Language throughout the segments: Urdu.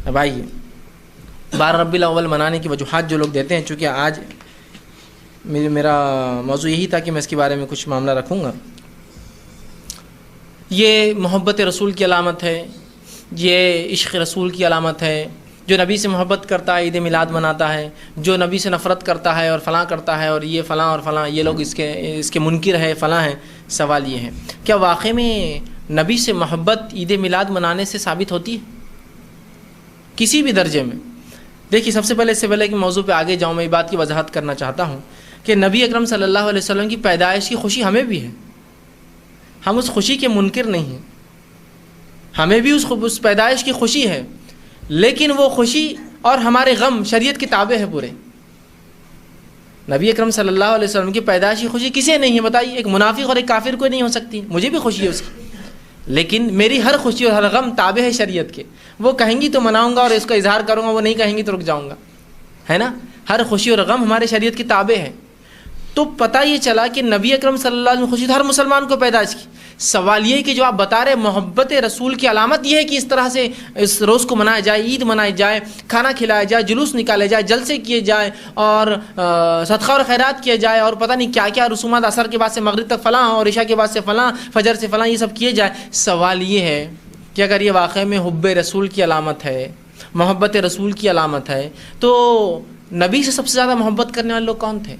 اب آئیے 12 ربیع الاول منانے کی وجوہات جو لوگ دیتے ہیں، چونکہ آج میرا موضوع یہی تھا کہ میں اس کے بارے میں کچھ معاملہ رکھوں گا. یہ محبت رسول کی علامت ہے، یہ عشق رسول کی علامت ہے. جو نبی سے محبت کرتا ہے عید میلاد مناتا ہے، جو نبی سے نفرت کرتا ہے اور فلاں کرتا ہے اور یہ فلاں اور فلاں، یہ لوگ اس کے منکر ہے، فلاں ہیں. سوال یہ ہے کیا واقعی میں نبی سے محبت عید میلاد منانے سے ثابت ہوتی ہے کسی بھی درجے میں؟ دیکھیے، سب سے پہلے کہ موضوع پہ آگے جاؤں، میں یہ بات کی وضاحت کرنا چاہتا ہوں کہ نبی اکرم صلی اللہ علیہ وسلم کی پیدائش کی خوشی ہمیں بھی ہے. ہم اس خوشی کے منکر نہیں ہیں، ہمیں بھی اس پیدائش کی خوشی ہے، لیکن وہ خوشی اور ہمارے غم شریعت کے تابع ہے پورے. نبی اکرم صلی اللہ علیہ وسلم کی پیدائش کی خوشی کسے نہیں ہے بتائیے؟ ایک منافق اور ایک کافر کو نہیں ہو سکتی. مجھے بھی خوشی ہے اس کی، لیکن میری ہر خوشی اور ہر غم تابع ہے شریعت کے. وہ کہیں گی تو مناؤں گا اور اس کا اظہار کروں گا، وہ نہیں کہیں گی تو رک جاؤں گا، ہے نا. ہر خوشی اور غم ہمارے شریعت کی تابع ہے. تو پتہ یہ چلا کہ نبی اکرم صلی اللہ علیہ وسلم خوشی تو ہر مسلمان کو پیدائش کی. سوال یہ کہ جو آپ بتا رہے محبت رسول کی علامت یہ ہے کہ اس طرح سے اس روز کو منایا جائے، عید منائی جائے، کھانا کھلایا جائے، جلوس نکالے جائے، جلسے کیے جائے اور صدقہ اور خیرات کیے جائے اور پتہ نہیں کیا کیا رسومات، عصر کے بعد سے مغرب تک فلاں اور عشاء کے بعد سے فلاں، فجر سے فلاں، یہ سب کیے جائے. سوال یہ ہے کہ اگر یہ واقعی میں حب رسول کی علامت ہے، محبت رسول کی علامت ہے، تو نبی سے سب سے زیادہ محبت کرنے والے لوگ کون تھے؟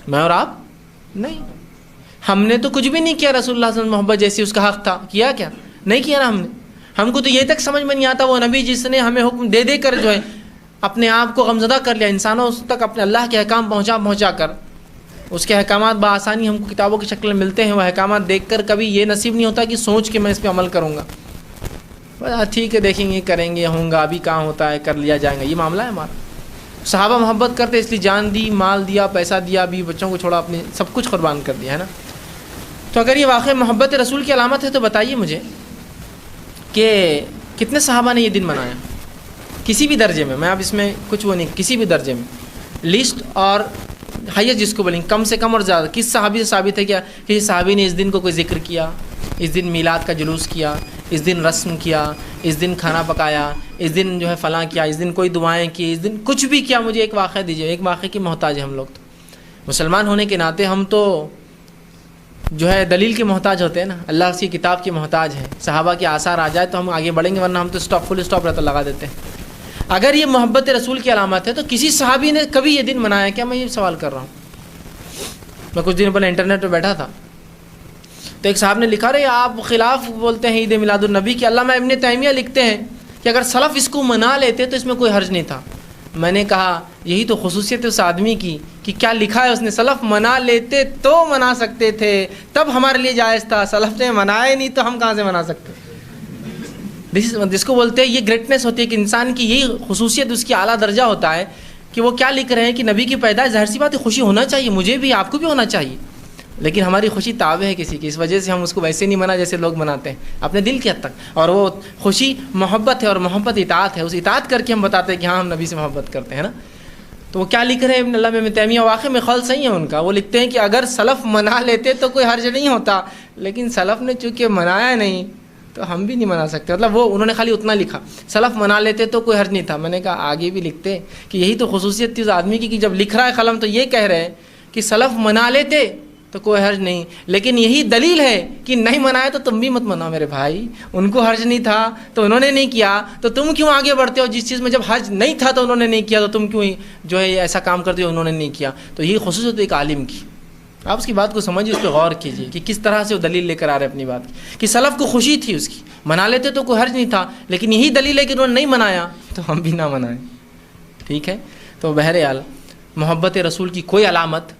میں اور آپ؟ نہیں. ہم نے تو کچھ بھی نہیں کیا رسول اللہ صلی اللہ علیہ وسلم محبت جیسی اس کا حق تھا. کیا کیا؟ نہیں کیا نا. ہم کو تو یہ تک سمجھ میں نہیں آتا وہ نبی جس نے ہمیں حکم دے کر جو ہے اپنے آپ کو غمزدہ کر لیا، انسانوں تک اپنے اللہ کے احکام پہنچا کر اس کے احکامات بآسانی ہم کو کتابوں کی شکل میں ملتے ہیں. وہ احکامات دیکھ کر کبھی یہ نصیب نہیں ہوتا کہ سوچ کے میں اس پہ عمل کروں گا. ٹھیک ہے، دیکھیں گے، کریں گے، ہوں گا، ابھی کہاں ہوتا ہے، کر لیا جائیں گا. یہ معاملہ ہے ہمارا. صحابہ محبت کرتے اس لیے جان دی، مال دیا، پیسہ دیا، بھی بچوں کو چھوڑا، اپنے سب کچھ قربان کر دیا، ہے نا. تو اگر یہ واقعی محبت رسول کی علامت ہے تو بتائیے مجھے کہ کتنے صحابہ نے یہ دن منایا کسی بھی درجے میں. میں اب اس میں کچھ وہ نہیں، کسی بھی درجے میں لسٹ اور ہائیسٹ جس کو بولیں کم سے کم اور زیادہ کس صحابی سے ثابت ہے کیا کسی صحابی نے اس دن کو کوئی ذکر کیا، اس دن میلاد کا جلوس کیا، اس دن رسم کیا، اس دن کھانا پکایا، اس دن جو ہے فلاں کیا، اس دن کوئی دعائیں کی، اس دن کچھ بھی کیا؟ مجھے ایک واقعہ دیجیے. ایک واقعے کی محتاج ہے ہم لوگ. تو مسلمان ہونے کے ناطے ہم تو جو ہے دلیل کے محتاج ہوتے ہیں نا، اللہ کی کتاب کے محتاج ہیں. صحابہ کے آثار آ جائے تو ہم آگے بڑھیں گے، ورنہ ہم تو فل اسٹاپ رہتا لگا دیتے ہیں. اگر یہ محبت رسول کی علامت ہے تو کسی صحابی نے کبھی یہ دن منایا کیا؟ میں یہ سوال کر رہا ہوں. میں کچھ دن پہلے انٹرنیٹ پہ بیٹھا تھا تو ایک صاحب نے لکھا رہے آپ خلاف بولتے ہیں عید میلاد النبی کی. علامہ ابن تیمیہ لکھتے ہیں کہ اگر سلف اس کو منا لیتے تو اس میں کوئی حرج نہیں تھا. میں نے کہا یہی تو خصوصیت ہے اس آدمی کی کہ کیا لکھا ہے اس نے. سلف منا لیتے تو منا سکتے تھے، تب ہمارے لیے جائز تھا. سلف نے منائے نہیں تو ہم کہاں سے منا سکتے؟ جس کو بولتے ہیں یہ گریٹنس ہوتی ہے کہ انسان کی یہی خصوصیت اس کی اعلیٰ درجہ ہوتا ہے کہ وہ کیا لکھ رہے ہیں کہ نبی کی پیدائش ظاہر سی بات ہے خوشی ہونا چاہیے، مجھے بھی، آپ کو بھی ہونا چاہیے، لیکن ہماری خوشی تابع ہے کسی کی. اس وجہ سے ہم اس کو ویسے نہیں منا جیسے لوگ مناتے ہیں اپنے دل کی حد تک. اور وہ خوشی محبت ہے اور محبت اطاعت ہے. اس اطاعت کر کے ہم بتاتے ہیں کہ ہاں ہم نبی سے محبت کرتے ہیں نا. تو وہ کیا لکھ رہے ہیں ابن علامہ ابن تیمیہ؟ واقعی میں خول صحیح ہے ان کا. وہ لکھتے ہیں کہ اگر سلف منا لیتے تو کوئی حرج نہیں ہوتا، لیکن سلف نے چونکہ منایا نہیں تو ہم بھی نہیں منا سکتے. مطلب وہ انہوں نے خالی اتنا لکھا، سلف منا لیتے تو کوئی حرج نہیں تھا. میں نے کہا آگے بھی لکھتے کہ یہی تو خصوصیت تھی اس آدمی کی کہ جب لکھ رہا ہے قلم تو یہ کہہ رہے ہیں کہ سلف منا لیتے تو کوئی حرج نہیں، لیکن یہی دلیل ہے کہ نہیں منائے تو تم بھی مت مناؤ میرے بھائی. ان کو حرج نہیں تھا تو انہوں نے نہیں کیا، تو تم کیوں آگے بڑھتے ہو؟ جس چیز میں جب حرج نہیں تھا تو انہوں نے نہیں کیا تو تم کیوں جو ہے ایسا کام کرتے ہو انہوں نے نہیں کیا؟ تو یہی خصوصیت ایک عالم کی. آپ اس کی بات کو سمجھیے، اس پہ غور کیجیے کہ کس طرح سے وہ دلیل لے کر آ رہے اپنی بات کی کہ سلف کو خوشی تھی اس کی، منا لیتے تو کوئی حرج نہیں تھا، لیکن یہی دلیل ہے کہ انہوں نے نہیں منایا تو ہم بھی نہ منائیں. ٹھیک ہے. تو بہرحال محبت رسول کی کوئی علامت،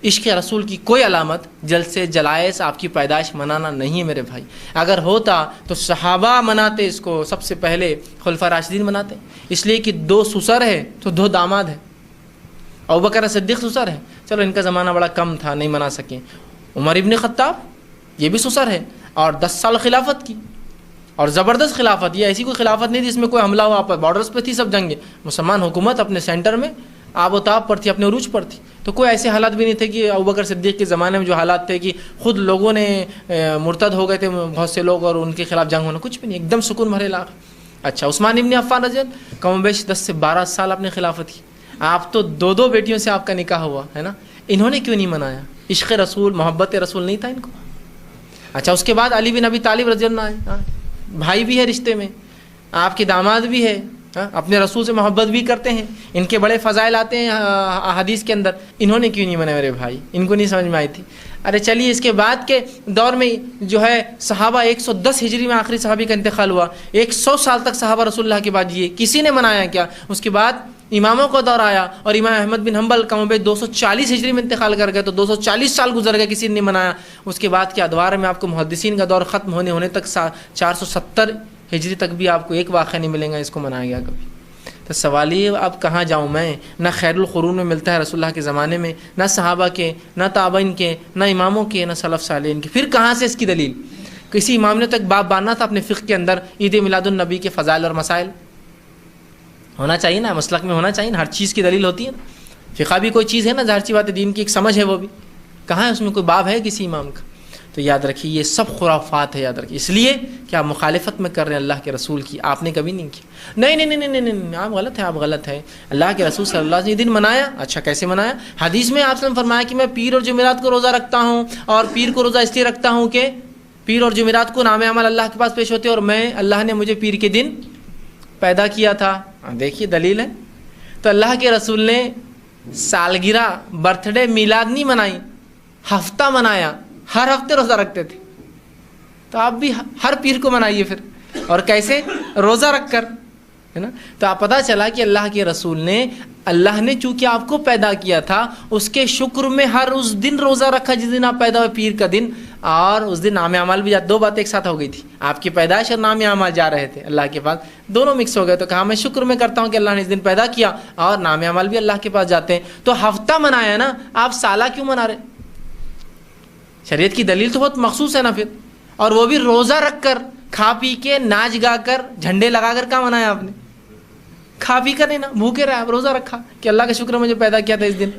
عشق رسول کی کوئی علامت جلسے جلائس آپ کی پیدائش منانا نہیں ہے میرے بھائی. اگر ہوتا تو صحابہ مناتے اس کو، سب سے پہلے خلفاء راشدین مناتے، اس لیے کہ 2 سسر ہے تو 2 داماد ہیں. ابوبکر صدیق سسر ہے، چلو ان کا زمانہ بڑا کم تھا نہیں منا سکے. عمر ابن خطاب یہ بھی سسر ہے اور 10 سال خلافت کی اور زبردست خلافت. یہ ایسی کوئی خلافت نہیں جس میں کوئی حملہ ہوا، بارڈرز پہ تھی سب جنگیں. مسلمان حکومت اپنے سینٹر میں آب و تاب پر تھی، اپنے عروج پر تھی. تو کوئی ایسے حالات بھی نہیں تھے کہ ابوبکر صدیق کے زمانے میں جو حالات تھے کہ خود لوگوں نے مرتد ہو گئے تھے بہت سے لوگ اور ان کے خلاف جنگ ہونا، کچھ بھی نہیں. ایک دم سکون بھرے علاقہ. اچھا عثمان ابن عفان رضی اللہ کم و بیش 10 سے 12 سال آپ نے خلافت کی، آپ تو 2 بیٹیوں سے آپ کا نکاح ہوا ہے نا، انہوں نے کیوں نہیں منایا؟ عشق رسول محبت رسول نہیں تھا ان کو؟ اچھا اس کے بعد علی بن ابی طالب رضی اللہ عنہ بھائی بھی ہے رشتے میں، آپ کے داماد بھی ہے، اپنے رسول سے محبت بھی کرتے ہیں، ان کے بڑے فضائل آتے ہیں حدیث کے اندر، انہوں نے کیوں نہیں منایا میرے بھائی؟ ان کو نہیں سمجھ میں آئی تھی؟ ارے چلیے اس کے بعد کے دور میں جو ہے صحابہ 110 ہجری میں آخری صحابی کا انتقال ہوا، 100 سال تک صحابہ رسول اللہ کے بعد جیے، کسی نے منایا کیا؟ اس کے بعد اماموں کا دور آیا اور امام احمد بن حنبل کم و بیش 240 ہجری میں انتقال کر گئے، تو 240 سال گزر گئے، کسی نے نہیں منایا۔ اس کے بعد کے ادوار میں آپ کو محدثین کا دور ختم ہونے تک 470 ہجری تک بھی آپ کو ایک واقعہ نہیں ملے گا اس کو منایا گیا کبھی۔ تو سوال یہ اب کہاں جاؤں میں؟ نہ خیر القرون میں ملتا ہے رسول اللہ کے زمانے میں، نہ صحابہ کے، نہ تابعین کے، نہ اماموں کے، نہ سلف صالحین کے، پھر کہاں سے اس کی دلیل؟ کسی امام نے تو ایک باب باندھنا تھا اپنے فقہ کے اندر، عید میلاد النبی کے فضائل اور مسائل، ہونا چاہیے نا، مسلک میں ہونا چاہیے نا، ہر چیز کی دلیل ہوتی ہے نا، فقہ بھی کوئی چیز ہے نا، ظاہر سی بات ہے، دین کی ایک سمجھ ہے، وہ بھی کہاں ہے اس میں کوئی باب ہے کسی امام کا؟ تو یاد رکھیے یہ سب خرافات ہے، یاد رکھیے، اس لیے کہ آپ مخالفت میں کر رہے ہیں اللہ کے رسول کی، آپ نے کبھی نہیں کی۔ نہیں آپ غلط ہیں، آپ غلط ہیں، اللہ کے رسول صلی اللہ علیہ وسلم یہ دن منایا، اچھا کیسے منایا؟ حدیث میں آپ نے فرمایا کہ میں پیر اور جمعرات کو روزہ رکھتا ہوں، اور پیر کو روزہ اس لیے رکھتا ہوں کہ پیر اور جمعرات کو نام عمل اللہ کے پاس پیش ہوتے اور میں اللہ نے مجھے پیر کے دن پیدا کیا تھا۔ دیکھیے دلیل ہے۔ تو اللہ کے رسول نے سالگرہ، برتھ ڈے، میلاد نہیں منائی، ہفتہ منایا، ہر ہفتے روزہ رکھتے تھے، تو آپ بھی ہر پیر کو منائیے پھر، اور کیسے؟ روزہ رکھ کر، ہے نا؟ تو آپ پتہ چلا کہ اللہ کے رسول نے، اللہ نے چونکہ آپ کو پیدا کیا تھا اس کے شکر میں ہر اس دن روزہ رکھا جس دن آپ پیدا ہوئے، پیر کا دن، اور اس دن نام اعمال بھی دو باتیں ایک ساتھ ہو گئی تھی، آپ کی پیدائش اور نام اعمال جا رہے تھے اللہ کے پاس، دونوں مکس ہو گئے، تو کہا میں شکر میں کرتا ہوں کہ اللہ نے اس دن پیدا کیا، اور نام اعمال بھی اللہ کے پاس جاتے ہیں۔ تو ہفتہ منایا نا، آپ سالہ کیوں منا رہے؟ شریعت کی دلیل تو بہت مخصوص ہے نا پھر، اور وہ بھی روزہ رکھ کر، کھا پی کے، ناچ گا کر، جھنڈے لگا کر کہاں منایا آپ نے؟ کھا پی کر نہیں نا، بھوکے رہے، روزہ رکھا کہ اللہ کا شکر مجھے پیدا کیا تھا اس دن،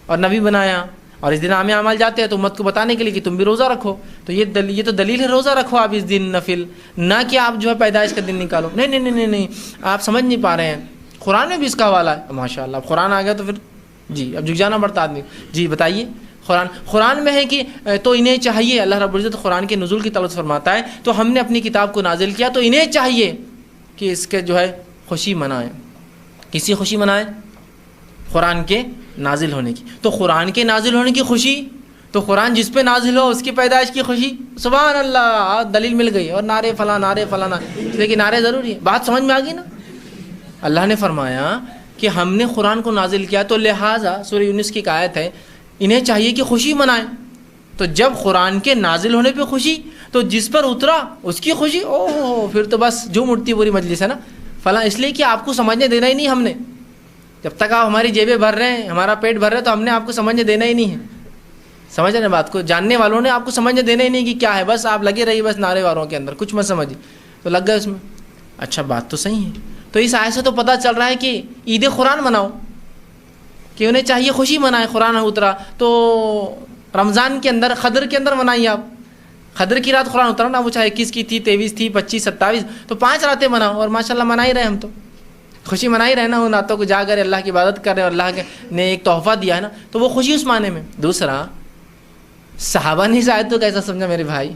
اور نبی بنایا، اور اس دن عام اعمال جاتے ہیں تو امت کو بتانے کے لیے کہ تم بھی روزہ رکھو، تو یہ تو دلیل ہے، روزہ رکھو آپ اس دن نفل، نہ کہ آپ جو ہے پیدائش کا دن نکالو۔ نہیں، آپ سمجھ نہیں پا رہے ہیں، قرآن میں بھی اس کا حوالہ ہے، ماشاء اللہ، اب قرآن آ گیا تو پھر جی اب جھک جانا پڑتا آدمی۔ جی بتائیے، قرآن میں ہے کہ تو انہیں چاہیے، اللہ رب العزت قرآن کے نزول کی طلب فرماتا ہے، تو ہم نے اپنی کتاب کو نازل کیا تو انہیں چاہیے کہ اس کے جو ہے خوشی منائیں۔ کسی خوشی منائیں؟ قرآن کے نازل ہونے کی۔ تو قرآن کے نازل ہونے کی خوشی، تو قرآن جس پہ نازل ہو اس کی پیدائش کی خوشی، سبحان اللہ، دلیل مل گئی، اور نعرے فلاں، لیکن نعرے ضروری ہے، بات سمجھ میں آ گئی نا؟ اللہ نے فرمایا کہ ہم نے قرآن کو نازل کیا تو لہٰذا، سورہ یونس کی ایک آیت ہے، انہیں چاہیے کہ خوشی منائیں۔ تو جب قرآن کے نازل ہونے پہ خوشی، تو جس پر اترا اس کی خوشی، اوہ پھر تو بس جھوم اٹھتی پوری مجلس، ہے نا؟ فلاں، اس لیے کہ آپ کو سمجھنے دینا ہی نہیں ہم نے، جب تک آپ ہماری جیبیں بھر رہے ہیں، ہمارا پیٹ بھر رہے ہیں، تو ہم نے آپ کو سمجھنے دینا ہی نہیں ہے۔ سمجھ رہے ہیں بات کو؟ جاننے والوں نے آپ کو سمجھنے دینا ہی نہیں کہ کیا ہے، بس آپ لگے رہیے بس نعرے واروں کے اندر، کچھ مت سمجھیے، تو لگ گئے اس میں۔ اچھا بات تو صحیح ہے، تو اس آیت سے تو پتہ چل رہا ہے کہ عید قرآن مناؤ، کہ انہیں چاہیے خوشی منائیں، قرآن اترا تو رمضان کے اندر، قدر کے اندر منائیے آپ، قدر کی رات قرآن اترا نا، وہ چاہے 21 کی تھی، 23 تھی، 25، 27، تو 5 راتیں مناؤ، اور ماشاءاللہ منا ہی رہے، ہم تو خوشی منا ہی رہے نا، ان راتوں کو جا کر اللہ کی عبادت کر رہے ہیں، اور اللہ نے ایک تحفہ دیا ہے نا، تو وہ خوشی اس معنی میں۔ دوسرا، صحابہ نے شاید تو کیسا سمجھا میرے بھائی؟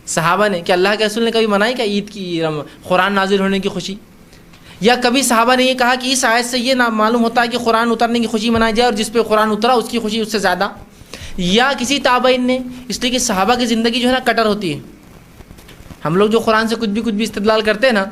صحابہ نے کہ اللہ کے رسول نے کبھی منائی کیا عید کی، قرآن نازل ہونے کی خوشی؟ یا کبھی صحابہ نے یہ کہا کہ اس آیت سے یہ معلوم ہوتا ہے کہ قرآن اترنے کی خوشی منائی جائے، اور جس پہ قرآن اترا اس کی خوشی اس سے زیادہ؟ یا کسی تابعین نے؟ اس لیے کہ صحابہ کی زندگی جو ہے نا کٹر ہوتی ہے، ہم لوگ جو قرآن سے کچھ بھی استدلال کرتے ہیں نا،